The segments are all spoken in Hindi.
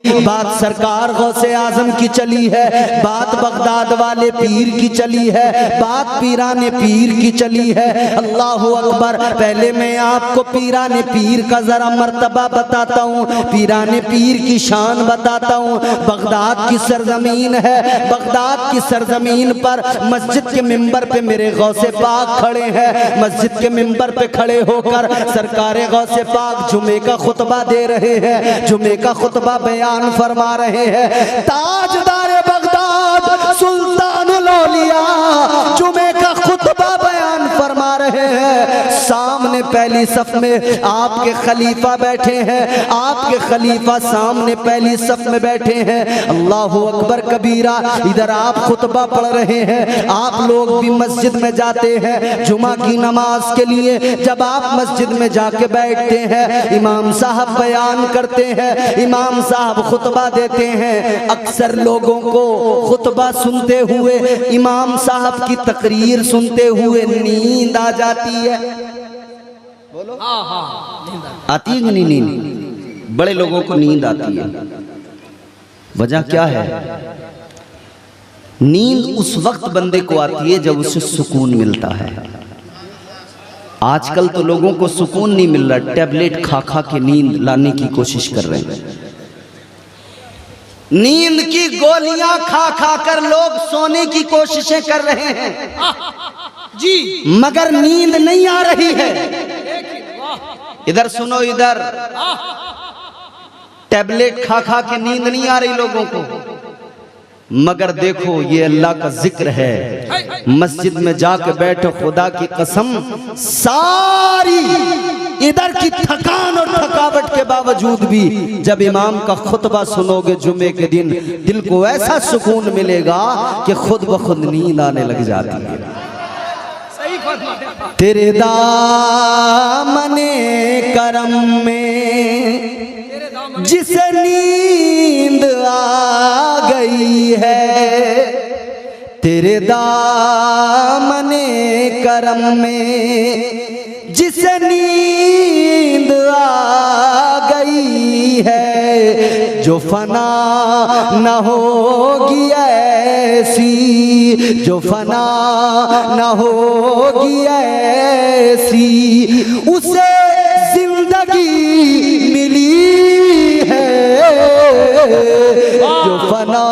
बात सरकार गौसे आजम की चली है, बात बगदाद वाले पीर की चली है, बात पीराने पीर की चली है। अल्लाह अकबर। पहले मैं आपको पीराने पीर का जरा मर्तबा बताता हूँ, पीराने पीर की शान बताता हूँ। बगदाद की सरजमीन है, बगदाद की सरजमीन पर मस्जिद के मिंबर पे मेरे गौसे पाक खड़े हैं। मस्जिद के मिंबर पे खड़े होकर सरकारे गौसे पाक जुमे का खुतबा दे रहे हैं, जुमे का खुतबा बयान फरमा रहे हैं। ताजदारे बगदाद सुल्तानुल औलिया जुमे का खुतबा बयान फरमा रहे हैं। सामने पहली सफ में आपके खलीफा बैठे हैं, आपके खलीफा सामने पहली सफ में बैठे हैं। अल्लाहु अकबर कबीरा। इधर आप खुतबा पढ़ रहे हैं, आप लोग भी मस्जिद में जाते हैं जुमा की नमाज के लिए। जब आप मस्जिद में जाके बैठते हैं, इमाम साहब बयान करते हैं, इमाम साहब खुतबा देते हैं। अक्सर लोगों को खुतबा सुनते हुए, इमाम साहब की तकरीर सुनते हुए नींद आ जाती है। बोलो आती है कि नहीं नींद? बड़े लोगों को नींद आती है। वजह क्या है? नींद उस वक्त बंदे को आती है जब उसे सुकून मिलता है। आजकल तो लोगों को सुकून नहीं मिल रहा, टैबलेट खा खा के नींद लाने की कोशिश कर रहे हैं। नींद की गोलियां खा खा कर लोग सोने की कोशिशें कर रहे हैं जी, मगर नींद नहीं आ रही है। इधर सुनो, इधर टैबलेट खा खा के नींद नहीं आ रही लोगों को, मगर देखो ये अल्लाह का जिक्र है। मस्जिद में जाकर बैठो, खुदा की कसम सारी इधर की थकान और थकावट के बावजूद भी जब इमाम का खुतबा सुनोगे जुमे के दिन, दिल को ऐसा सुकून मिलेगा कि खुद ब खुद नींद आने लग जाती है। तेरे दामने करम में जिसे नींद आ गई है, तेरे दामने करम में जिसे नींद आ गई है, जो फना न होगी ऐसी, जो फना न होगी ऐसी, उसे जिंदगी मिली है, जो फना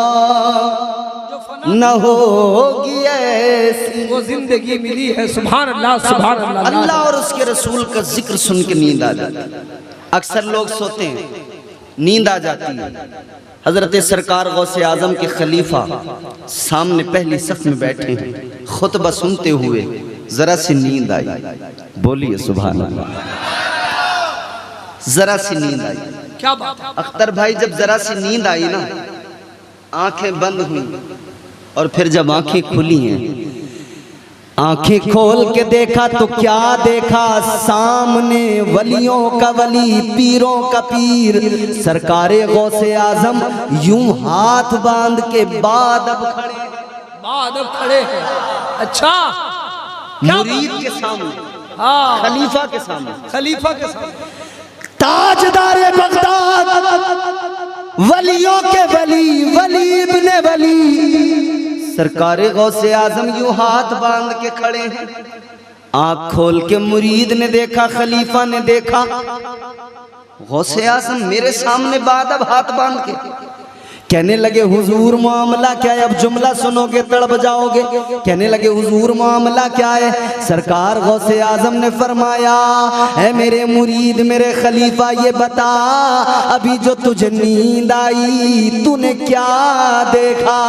न होगी ऐसी, वो जिंदगी मिली है। सुभान अल्लाह, सुभान अल्लाह। अल्लाह और उसके रसूल का जिक्र सुन के नींद आ जाती है। अक्सर लोग सोते हैं, नींद आ जाती है। हजरत सरकार गौसे आजम के खलीफा सामने पहली सफ में बैठे हैं, खुतबा सुनते हुए जरा सी नींद आई। बोलिए सुभान अल्लाह। जरा सी नींद आई। क्या बात है अख्तर भाई, जब जरा सी नींद आई ना, आंखें बंद हुई और फिर जब आंखें खुली हैं, आंखें खोल के देखा तो क्या देखा? सामने वलियों का वली, पीरों का पीर, सरकारे गौसे आजम यूं हाथ बांध के बाद अब खड़े हैं। अच्छा, मुरीद के सामने, हाँ, खलीफा के सामने, खलीफा के सामने, ताजदारे बगदाद, वलियों के वली, वली इब्ने वली, सरकारे गौसे आजम यूं हाथ बांध के खड़े हैं। आंख खोल के मुरीद ने देखा, खलीफा ने देखा, गौसे आजम मेरे सामने बादब हाथ बांध के। कहने लगे हुजूर मामला क्या है? अब जुमला सुनोगे तड़प जाओगे। कहने लगे हुजूर मामला क्या है? सरकार गौसे आजम ने फरमाया, है मेरे मुरीद, मेरे खलीफा, ये बता, अभी जो तुझे नींद आई तूने क्या देखा?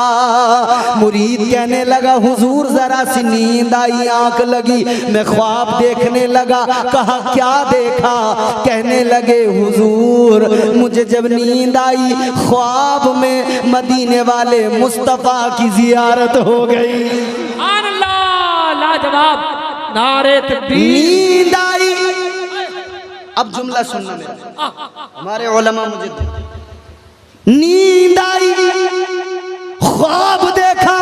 मुरीद कहने लगा, हुजूर जरा सी नींद आई, आंख लगी, मैं ख्वाब देखने लगा। कहा क्या देखा? कहने लगे हुजूर मुझे जब नींद आई, ख्वाब में मदीने वाले मुस्तफा की जियारत हो गई। सुभान अल्लाह, लाजवाब, नारे तकबीर। नींद आई। अब जुमला सुनना मेरा, हमारे उलमा मुझे नींद आई, ख्वाब देखा।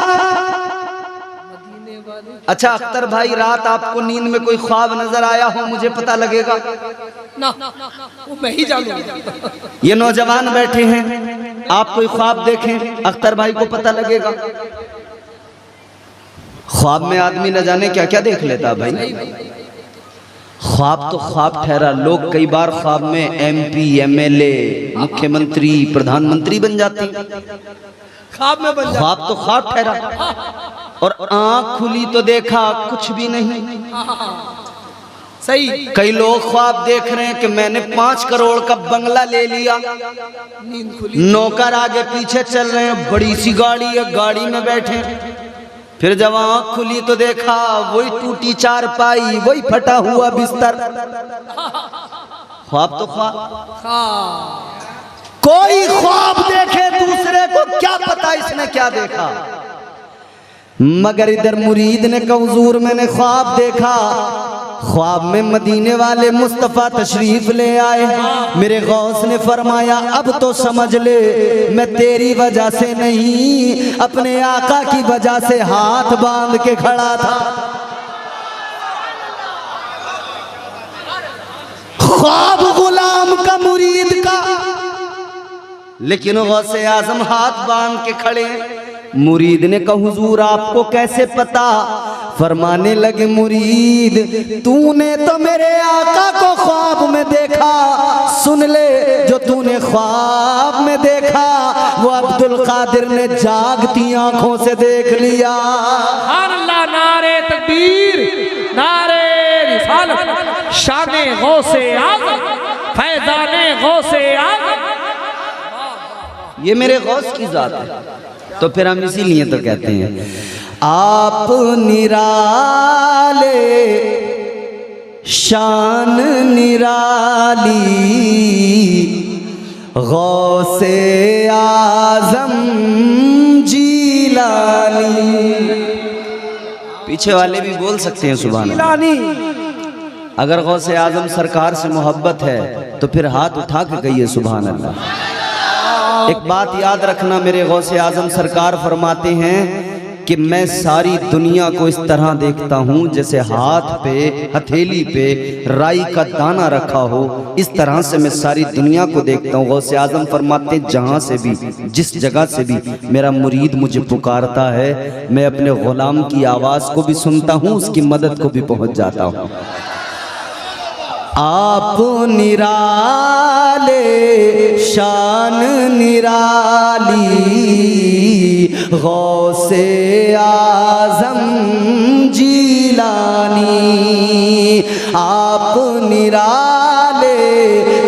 अच्छा अख्तर भाई, रात आपको नींद में कोई ख्वाब नजर आया हो, मुझे पता लगेगा ना, वो मैं ही जानूंगा। ये नौजवान बैठे हैं, आप कोई ख्वाब देखें, अख्तर भाई को पता लगेगा। ख्वाब में आदमी न जाने क्या क्या देख लेता भाई। ख्वाब तो ख्वाब ठहरा, लोग कई बार ख्वाब में MP MLA मुख्यमंत्री प्रधानमंत्री बन जाते हैं। ख्वाब में बन जाते। ख्वाब तो ख्वाब ठहरा, और आंख खुली तो देखा कुछ भी नहीं। सही। कई लोग ख्वाब देख रहे हैं कि मैंने 5 करोड़ का बंगला ले लिया, नींद खुली, नौकर आगे पीछे चल रहे हैं, बड़ी सी गाड़ी है, गाड़ी में बैठे। फिर जब आंख खुली तो देखा वही टूटी चारपाई, वही फटा हुआ बिस्तर। ख्वाब तो ख्वाब। कोई ख्वाब देखे दूसरे को क्या पता इसने क्या देखा, मगर इधर मुरीद ने कहा हुजूर मैंने ख्वाब देखा। ख्वाब में मदीने वाले मुस्तफ़ा तशरीफ ले आए। मेरे गौस ने फरमाया अब तो समझ ले, मैं तेरी वजह से नहीं अपने आका की वजह से हाथ बांध के खड़ा था। ख्वाब गुलाम का मुरीद का, लेकिन गौसे आजम हाथ बांध के खड़े। मुरीद ने कहा हुजूर आपको कैसे पता? फरमाने लगे मुरीद तूने तो मेरे आका को ख्वाब में देखा, सुन ले जो तूने ख्वाब में देखा वो अब्दुल कादिर ने जागती आंखों से देख लिया। सुभान अल्लाह, नारे तकबीर, नारे रिसालत, शाने गौसे आज़म, फैज़ाने गौसे आज़म। ये मेरे गौस की जात है, तो फिर हम इसीलिए तो कहते हैं आप निराले शान निराली गौसे आजम जीलानी। पीछे वाले भी बोल सकते हैं सुभान अल्लाह। अगर गौसे आजम सरकार से मोहब्बत है तो फिर हाथ उठा के कहिए सुभान अल्लाह। एक बात याद रखना, मेरे गौसे आजम सरकार फरमाते हैं कि मैं सारी दुनिया को इस तरह देखता हूँ जैसे हाथ पे हथेली पे राई का दाना रखा हो, इस तरह से मैं सारी दुनिया को देखता हूँ। गौसे आजम फरमाते हैं जहाँ से भी जिस जगह से भी मेरा मुरीद मुझे पुकारता है, मैं अपने गुलाम की आवाज़ को भी सुनता हूँ, उसकी मदद को भी पहुँच जाता हूँ। आप निराले शान निराली गौसे आजम जीलानी। आप निराले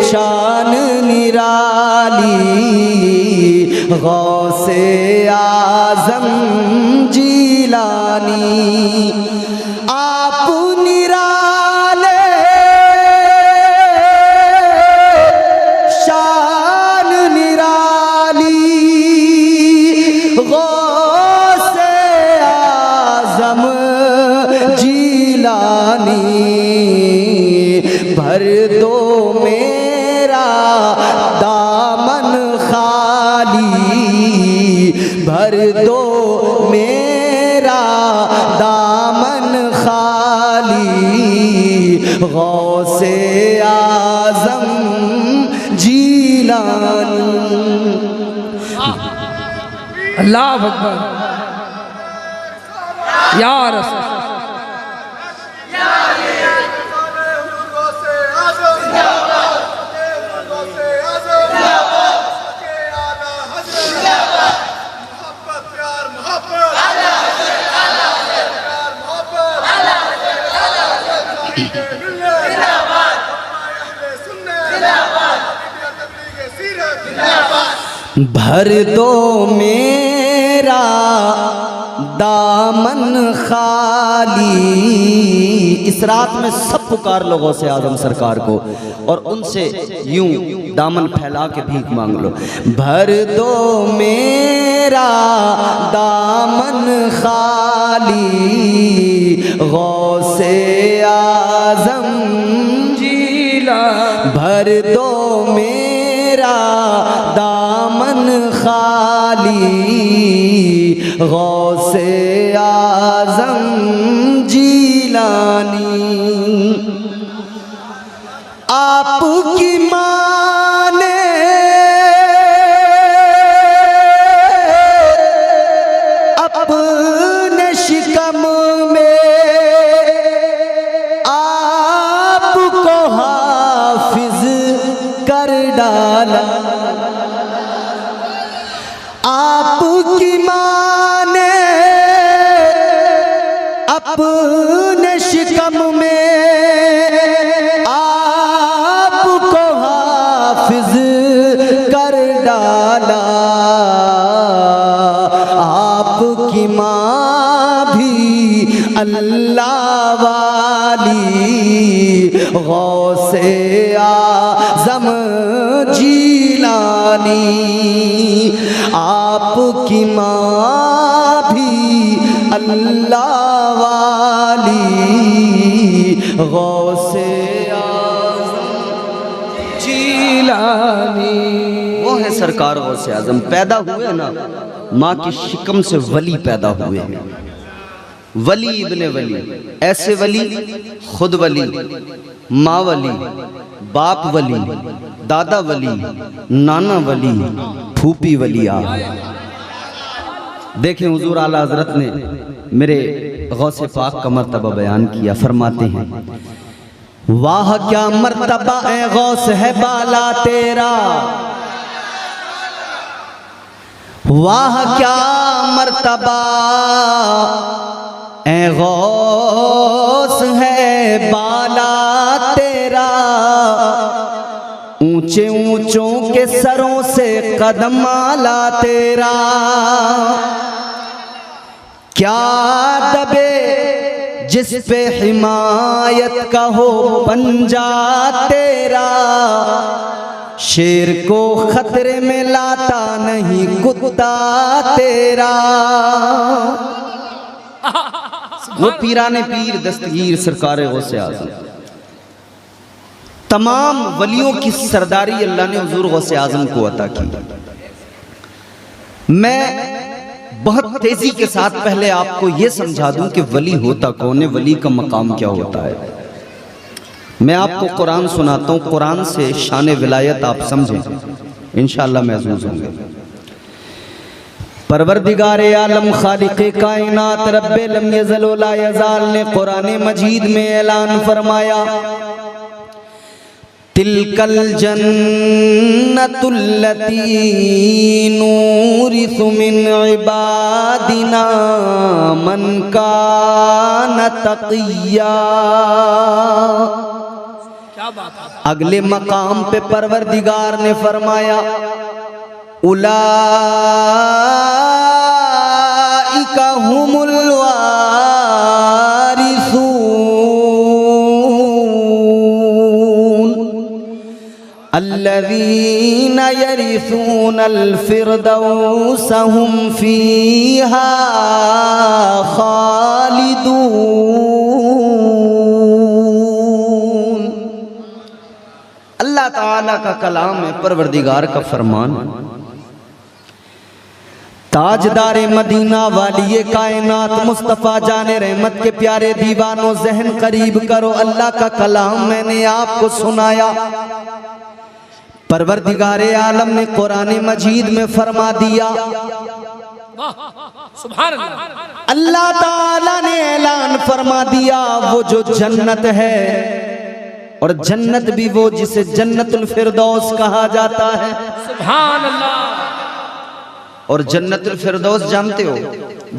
शान निराली गौसे आजम जीलानी। आप निराले शान निराली गौसे आजम जीलानी। भर दो मेरा दामन खाली, भर दो मेरा दामन खाली गौसे आजम जीलानी। अल्लाह अकबर, या रसूल। भर दो मेरा दामन खाली। इस रात में सब पुकार लो गौसे आजम सरकार को और उनसे यूं दामन फैला के भीख मांग लो। भर दो मेरा दामन खाली गौसे आजम जीला। भर दो मेरा दामन खाली गौसे आजम जीलानी। आपकी माने अपने शिकम में आपको हाफिज कर डाला। आपकी माँ ने अपने शिकम में आपको हाफिज कर डाला। आपकी माँ भी अल्लाह वाली गौसे आज़म जीलानी। आपकी माँ भी अल्लाह वाली गौसे आज़म जीलानी। वो है सरकार गौसे आज़म। पैदा हुए ना माँ की शिकम से वली पैदा हुए हैं। वली इब्ने वली, ऐसे वली, खुद वली, माँ वली, बाप वली, दादा वली, नाना वली, फूफी वली। देखें हुजूर आला हजरत ने मेरे गौसे पाक का मर्तबा बयान किया। फरमाते हैं वाह क्या मर्तबा ए गौस है बाला तेरा, वाह क्या मर्तबा ए गौस है बाला तेरा। ऊंचे ऊंचों के सरों से कदम आला तेरा। क्या दबे जिस पे हिमायत का हो पंजा तेरा। शेर को खतरे में लाता नहीं कुत्ता तेरा। वो पीराने पीर दस्तगीर सरकार गौसे आज़म। तमाम वलियों की सरदारी अल्लाह ने हुजूर गौसे आज़म को अता की। मैं बहुत तेजी के साथ पहले आपको यह समझा दूं कि वली होता कौन है, वली का मकाम क्या होता है। मैं आपको कुरान सुनाता हूं, कुरान से शान विलायत आप समझें, इंशाअल्लाह महसूस होंगे। परवरदिगारे आलम खालिक़े कायनात रब्बे लम यज़ल व ला यज़ाल ने कुरान मजीद में ऐलान फरमाया तिलकल जन्नतुल्लती नूरिसु मिन इबादिना मन कान तक़िया। क्या बात है। अगले मकाम पे परवरदिगार ने फरमाया उलाइका हुमुल वारिसून अल्लज़ीना यरिसूनल फ़िरदौस हुम फ़ीहा ख़ालिदून। अल्लाह ताला का कलाम है, परवरदिगार का फरमान। ताजदार मदीना वाली कायनात मुस्तफ़ा जाने रहमत के प्यारे दीवानों जहन करीब करो। अल्लाह का कलाम मैंने आपको सुनाया। परवरदिगारे आलम ने कुरान मजीद में फरमा दिया सुभान अल्लाह। अल्लाह ताला ने ऐलान फरमा दिया वो जो जन्नत है, और जन्नत भी वो जिसे जन्नतुल फिरदौस कहा जाता है। सुभान अल्लाह। और जन्नतुल फिरदौस जानते हो,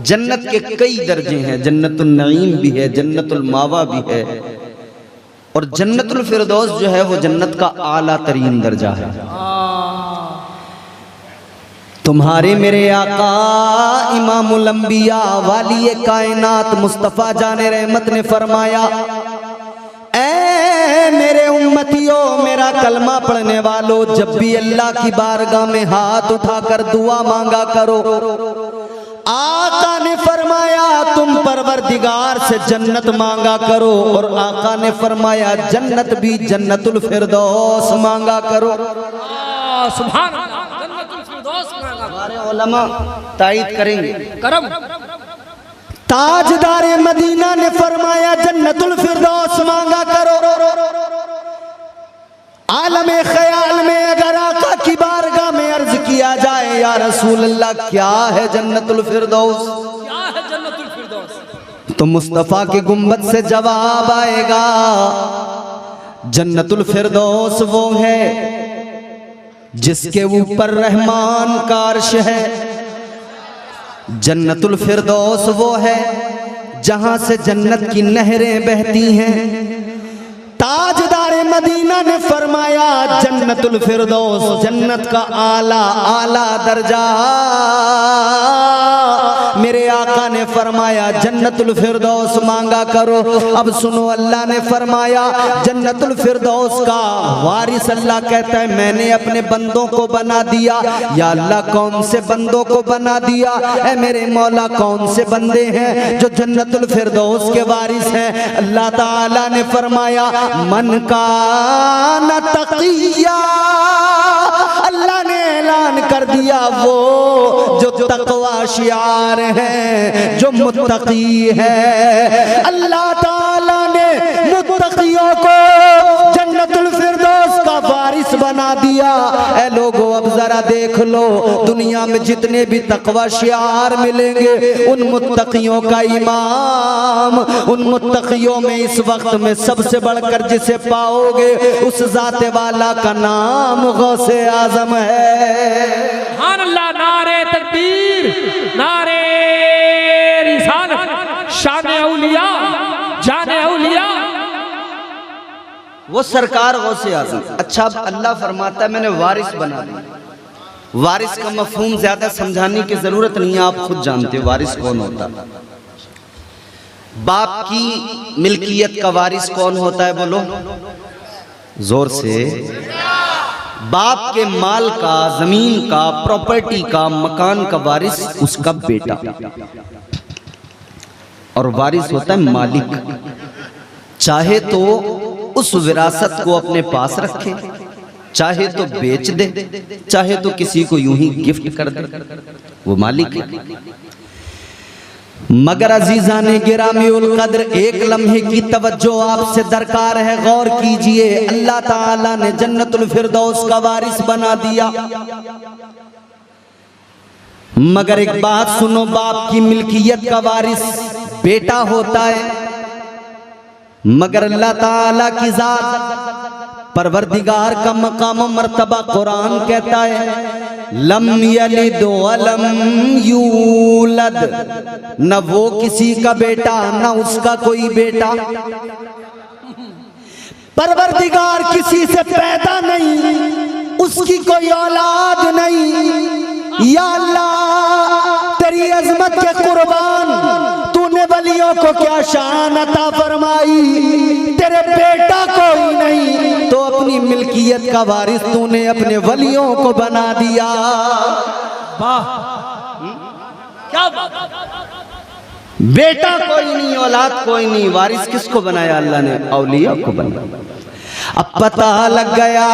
जन्नत के कई दर्जे हैं। जन्नतुल नईम भी है, जन्नतुल मावा भी है, और जन्नतुल फिरदौस जो है वो जन्नत का आला तरीन दर्जा है। तुम्हारे मेरे आका इमामुल अंबिया वाली कायनात मुस्तफ़ा जाने रहमत ने फरमाया ऐ मेरे उम्मतियों, मेरा कलमा पढ़ने वालों, जब भी अल्लाह की बारगाह में हाथ उठाकर दुआ मांगा करो। आका ने फरमाया तुम परवरदिगार से जन्नत मांगा करो, और आका ने फरमाया जन्नत भी जन्नतुल फिरदौस मांगा करो। सुभान अल्लाह। जन्नतुल फिरदौस मांगा। हमारे उलमा तायीद करेंगे। करम। ताजदार मदीना ने फरमाया जन्नतुल फिरदौस मांगा करो। आलमे ख्याल में अगर आका की बारगाह में अर्ज किया जाए या रसूल अल्लाह क्या है जन्नतुल फिरदौस, क्या तो मुस्तफा के गुंबद से जवाब आएगा, जन्नतुल फिरदौस वो है जिसके ऊपर रहमान का अर्श है। जन्नतुल फिरदौस वो है जहां से जन्नत की नहरें बहती हैं। ताजदारे मदीना ने फरमाया जन्नतुल फिरदौस जन्नत का आला आला दर्जा। मेरे आका ने फरमाया जन्नतुल फिरदौस मांगा करो। अब सुनो, अल्लाह ने फरमाया जन्नतुल फिरदौस का वारिस अल्लाह कहता है मैंने अपने बंदों को बना दिया। या अल्लाह कौन से बंदों को बना दिया? ऐ मेरे मौला कौन से बंदे हैं जो जन्नतुल फिरदौस के वारिस हैं? अल्लाह ताला ने फरमाया मन का न तकिया। अल्लाह ने ऐलान कर दिया वो जो तकवा शियार है, जो मुत्तकी है। अल्लाह ताला ने मुत्तकियों को जन्नतुल फिरदौस का वारिस बना दिया। ऐ लोगों अब जरा देख लो, दुनिया में जितने भी तकवा शियार मिलेंगे उन मुत्तकियों का इमाम, उन मुत्तकियों में इस वक्त में सबसे बढ़कर जिसे पाओगे उस जाते वाला का नाम गौसे आजम है। सुभान अल्लाह, नारे तकबीर, नारे रिसालत, शान औलिया, जाने औलिया। वो सरकार गौसे आजम। अच्छा, अब अल्लाह फरमाता है मैंने वारिस बना दिया। वारिस का मफहूम ज्यादा समझाने की जरूरत नहीं है, आप खुद जानते हो वारिस कौन होता है। बाप की मिल्कियत का वारिस कौन होता है? बोलो जोर से। बाप के माल का, जमीन का, प्रॉपर्टी का, मकान का वारिस उसका बेटा, और वारिस होता है मालिक। चाहे तो उस विरासत को अपने पास रखे, चाहे तो बेच दे, चाहे तो किसी को यूं ही गिफ्ट कर दे, वो मालिक है। मगर अजीजाने गिरामी उल कद्र, एक लम्हे की तवज्जो आपसे दरकार है, गौर कीजिए। अल्लाह ताला ने जन्नतुल फिरदौस का वारिस बना दिया। मगर एक बात सुनो, बाप की मिल्कियत का वारिस बेटा होता है। मगर अल्लाह ताला की जात परवरदिगार का मकाम मर्तबा कुरान कहता है लम यलिद वलम यूलद, न वो किसी का बेटा न उसका कोई बेटा। परवरदिगार किसी से पैदा नहीं, उसकी कोई औलाद नहीं। या अल्लाह तेरी अजमत के कुर्बान, तूने वलियों को क्या शान अता फरमाई, तेरे बेटा कोई नहीं तो अपनी मिल्कियत का वारिस तूने अपने वलियों को बना दिया। वाह, क्या बात। बेटा कोई नहीं, औलाद कोई नहीं, वारिस किसको बनाया? अल्लाह ने औलिया को बनाया। अब पता लग गया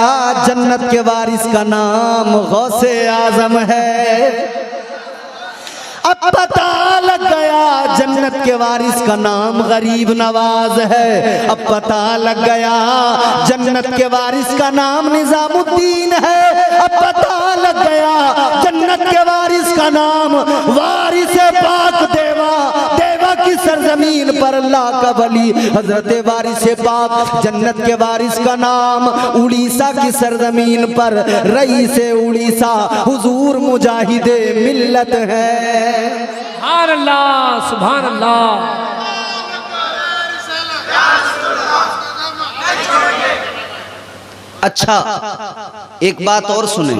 जन्नत के वारिस का नाम गौसे आजम है। अब पता लग गया जन्नत के वारिस का नाम गरीब नवाज है। अब पता लग गया जन्नत के वारिस का नाम निजामुद्दीन है। अब पता लग गया जन्नत के वारिस का नाम वारिस पाक देवा, देवा की सरजमीन पर अल्लाह का वली हजरत वारिस पाक। जन्नत के वारिस का नाम उड़ीसा की सरजमीन पर रईस उड़ीसा हुजूर मुजाहिदे मिल्लत है। सुभान अल्लाह, सुभान अल्लाह। अच्छा, एक बात और सुने,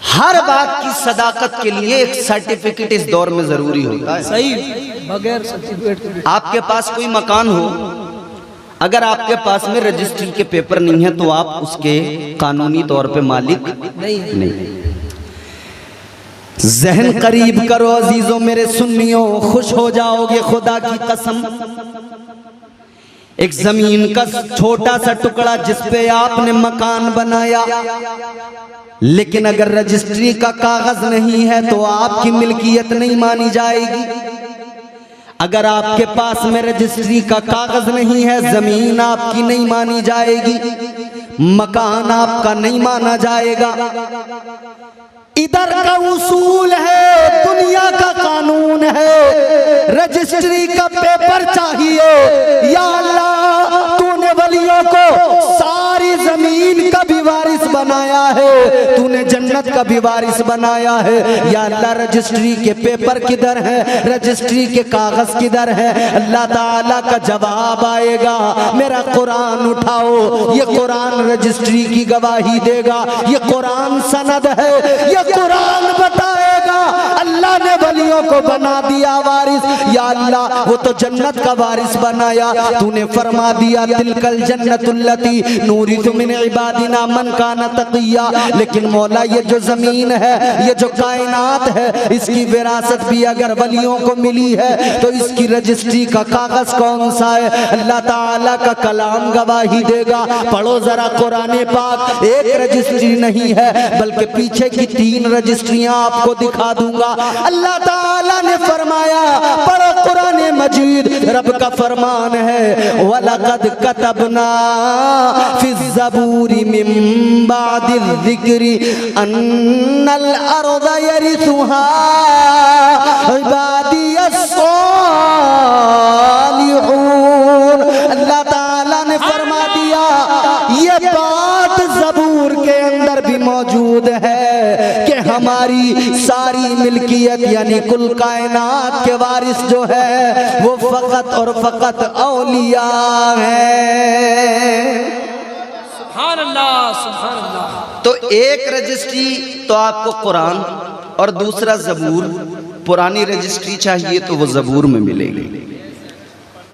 हर बात की सदाकत के लिए एक सर्टिफिकेट इस दौर में जरूरी होता है। सही, बगैर सर्टिफिकेट के। आपके पास कोई मकान हो, अगर आपके पास में रजिस्ट्री के पेपर नहीं है तो आप उसके कानूनी तौर पे मालिक नहीं। जहन करीब करो अजीजों मेरे सुन्नियों, खुश हो जाओगे खुदा की कसम। एक जमीन का छोटा सा टुकड़ा जिस पे आपने मकान बनाया, लेकिन अगर रजिस्ट्री का कागज नहीं है तो आपकी मिल्कियत नहीं मानी जाएगी। अगर आपके पास में रजिस्ट्री का कागज नहीं है, जमीन आपकी नहीं मानी जाएगी, मकान आपका नहीं माना जाएगा। इधर का उसूल है, दुनिया का कानून है, रजिस्ट्री का पेपर चाहिए। या अल्लाह, तूने वलियों को सारी जमीन का भी वारिस बनाया है, तूने जन्नत का भी वारिस बनाया है। या अल्लाह, रजिस्ट्री के पेपर किधर है, रजिस्ट्री के कागज किधर है? अल्लाह ताला का जवाब आएगा, मेरा कुरान उठाओ, ये कुरान रजिस्ट्री की गवाही देगा, ये कुरान सनद है, ये कुरान बताएगा अल्लाह ने वलियों को बना दिया वारिस। या अल्लाह, वो तो जन्नत का वारिस बनाया, तूने फरमा दिया तिलकल जन्नतुल्लती नूरिथु मिन इबादिना मन काना तकिया। लेकिन मौला, ये जो जमीन है, ये जो कायनात है, इसकी विरासत भी अगर वलियों को मिली है तो इसकी रजिस्ट्री का कागज कौन सा है? अल्लाह ताला का कलाम गवाही देगा। पढ़ो जरा कुरान पाक, एक रजिस्ट्री नहीं है बल्कि पीछे की 3 रजिस्ट्रियां आपको दिखा दूंगा। अल्लाह ताला ने फरमाया, पढ़ो कुरान मजीद, रब का फरमान है, वलक़द कतबना फिज़ ज़बूरी मिन बादिल ज़िक्री अन्नल अर्ज़ यरिथुहा इबादियस सालिहून। अल्लाह ताला ने फरमा दिया, ये बात ज़बूर के अंदर भी मौजूद है कि हमारी सारी मिल्कियत यानी कुल कायनात के वारिस जो है वो फकत और फकत औलिया है। सुभान अल्लाह, सुभान अल्लाह। तो एक रजिस्ट्री तो आपको कुरान और दूसरा ज़बूर। पुरानी रजिस्ट्री चाहिए तो वो ज़बूर में मिलेगी।